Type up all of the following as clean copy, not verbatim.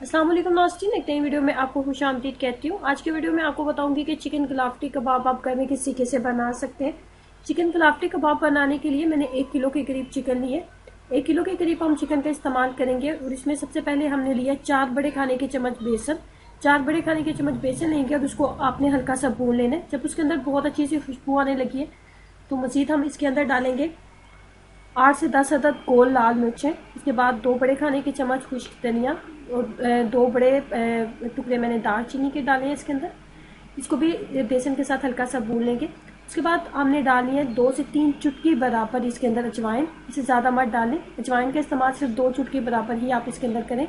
अस्सलाम वालेकुम नाज़रीन, एक नई वीडियो में आपको खुशामदीद कहती हूँ। आज की वीडियो में आपको बताऊंगी कि चिकन कलाफ्टी कबाब आप घर में किस तरीके से बना सकते हैं। चिकन कलाफ्टी कबाब बनाने के लिए मैंने 1 किलो के करीब चिकन लिए। 1 किलो के करीब हम चिकन का इस्तेमाल करेंगे और इसमें सबसे पहले हमने लिया 4 बड़े खाने के चम्मच बेसन। 4 बड़े खाने के चम्मच बेसन लेंगे और उसको आपने हल्का सा भून लेना है। जब उसके अंदर बहुत अच्छी सी खुशबू आने लगी है तो मजीद हम इसके अंदर डालेंगे 8 से 10 अदद गोल लाल मिर्चें। इसके बाद 2 बड़े खाने के चम्मच खुश्क धनिया और 2 बड़े टुकड़े मैंने दालचीनी के डाले हैं इसके अंदर। इसको भी बेसन के साथ हल्का सा भून लेंगे। उसके बाद हमने डालनी है 2 से 3 चुटकी बराबर इसके अंदर अजवाइन। इसे ज़्यादा मत डालें, अजवाइन का इस्तेमाल सिर्फ 2 चुटकी बराबर ही आप इसके अंदर करें।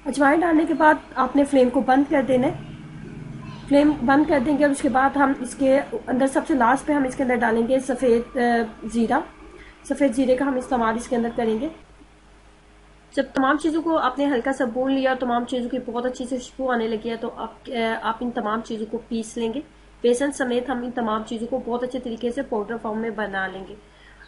अजवाइन डालने के बाद आपने फ्लेम को बंद कर देना है। फ्लेम बंद कर देंगे और उसके बाद हम इसके अंदर सबसे लास्ट पे हम इसके अंदर डालेंगे सफ़ेद ज़ीरा। सफ़ेद ज़ीरे का हम इस्तेमाल इसके अंदर करेंगे। जब तमाम चीज़ों को आपने हल्का सा भून लिया, तमाम चीज़ों की बहुत अच्छी से खुशबू आने लगी है तो आप इन तमाम चीज़ों को पीस लेंगे। बेसन समेत हम इन तमाम चीज़ों को बहुत अच्छे तरीके से पाउडर फॉर्म में बना लेंगे।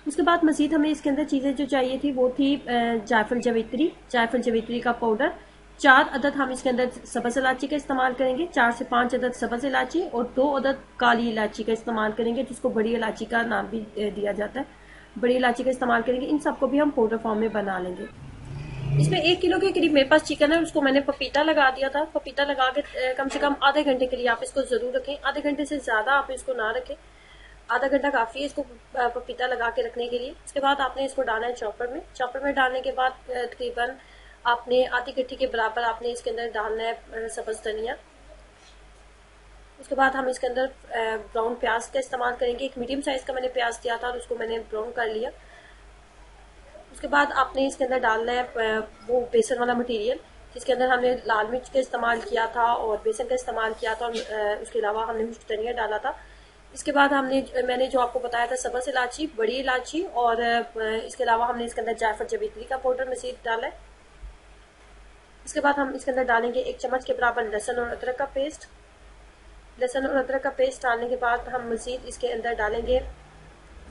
उसके बाद मज़ीद हमें इसके अंदर चीज़ें जो चाहिए थी वो थी जायफल जवित्री का पाउडर। 4 अदद हम इसके अंदर सब्ज़ इलायची का इस्तेमाल करेंगे। 4 से 5 अदद सब्ज़ इलायची और 2 अदद काली इलायची का इस्तेमाल करेंगे, जिसको बड़ी इलायची का नाम भी दिया जाता है। बड़ी इलायची का इस्तेमाल करेंगे। इन सबको भी हम पाउडर फॉर्म में बना लेंगे। इसमें 1 किलो के करीब मेरे पास चिकन है, उसको मैंने पपीता लगा दिया था। पपीता लगा के कम से कम आधे घंटे के लिए आप इसको जरूर रखें। आधे घंटे से ज्यादा आप इसको ना रखें, आधा घंटा काफी है इसको पपीता लगा के रखने के लिए। उसके बाद आपने इसको डालना है चॉपर में। चॉपर में डालने के बाद तकरीबन आपने आधी गट्ठी के बराबर आपने इसके अंदर डालना है सब्ज धनिया। उसके बाद हम इसके अंदर ब्राउन प्याज का इस्तेमाल करेंगे। एक मीडियम साइज का मैंने प्याज दिया था और उसको मैंने ब्राउन कर लिया। उसके बाद आपने इसके अंदर डालना है वो बेसन वाला मटेरियल, जिसके अंदर हमने लाल मिर्च का इस्तेमाल किया था और बेसन का इस्तेमाल किया था और उसके अलावा हमने खुश्क धनिया डाला था। इसके बाद मैंने जो आपको बताया था सब्ज़ इलायची, बड़ी इलायची और इसके अलावा हमने इसके अंदर जायफल जवित्री का पाउडर मजीद डाला है। इसके बाद हम इसके अंदर डालेंगे 1 चम्मच के बराबर लहसुन और अदरक का पेस्ट। लहसुन और अदरक का पेस्ट डालने के बाद हम मजीद इसके अंदर डालेंगे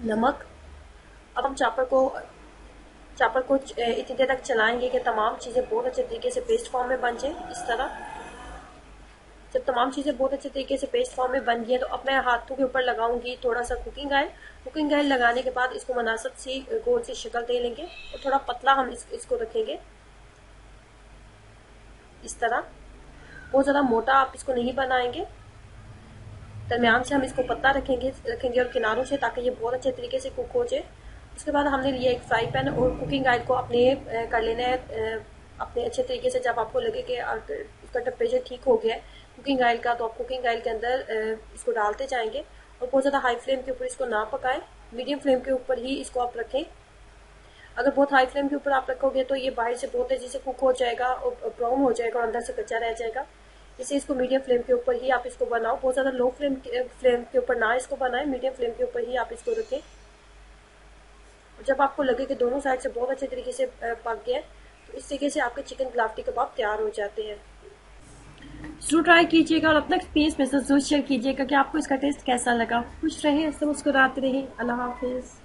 नमक। अब हम चापर को इतनी देर तक चलाएंगे कि तमाम चीज़ें बहुत अच्छे तरीके से पेस्ट फॉर्म में बन जाए। इस तरह जब तमाम चीज़ें बहुत अच्छे तरीके से पेस्ट फॉर्म में बन गई है तो अब मैं हाथों के ऊपर लगाऊंगी थोड़ा सा कुकिंग ऑयल। कुकिंग ऑयल लगाने के बाद इसको मुनासिब सी गोल सी शक्ल दे लेंगे और थोड़ा पतला हम इसको रखेंगे। इस तरह बहुत ज़्यादा मोटा आप इसको नहीं बनाएंगे, दरमियान से हम इसको पतला रखेंगे और किनारों से, ताकि ये बहुत अच्छे तरीके से कुक हो जाए। उसके बाद हमने लिया एक फ्राई पैन और कुकिंग ऑयल को अपने कर लेना है अपने अच्छे तरीके से। जब आपको लगे कि उसका टेम्परेचर ठीक हो गया है कुकिंग ऑयल का, तो आप कुकिंग ऑयल के अंदर इसको डालते जाएंगे और बहुत ज़्यादा हाई फ्लेम के ऊपर इसको ना पकाएं, मीडियम फ्लेम के ऊपर ही इसको आप रखें। अगर बहुत हाई फ्लेम के ऊपर आप रखोगे तो ये बाहर से बहुत तेजी से कुक हो जाएगा और ब्राउन हो जाएगा और अंदर से कच्चा रह जाएगा। इसे इसको मीडियम फ्लेम के ऊपर ही आप इसको बनाओ, बहुत ज़्यादा लो फ्लेम के ऊपर ना इसको बनाएं, मीडियम फ्लेम के ऊपर ही आप इसको रखें। जब आपको लगे कि दोनों साइड से बहुत अच्छे तरीके से पक गया है तो इस तरीके से आपके चिकन कलाफ्टी कबाब तैयार हो जाते हैं। जरूर ट्राई कीजिएगा और अपना एक्सपीरियंस में जरूर शेयर कीजिएगा कि आपको इसका टेस्ट कैसा लगा। खुश रहें, मुस्कुराते रहें। अल्लाह हाफिज़।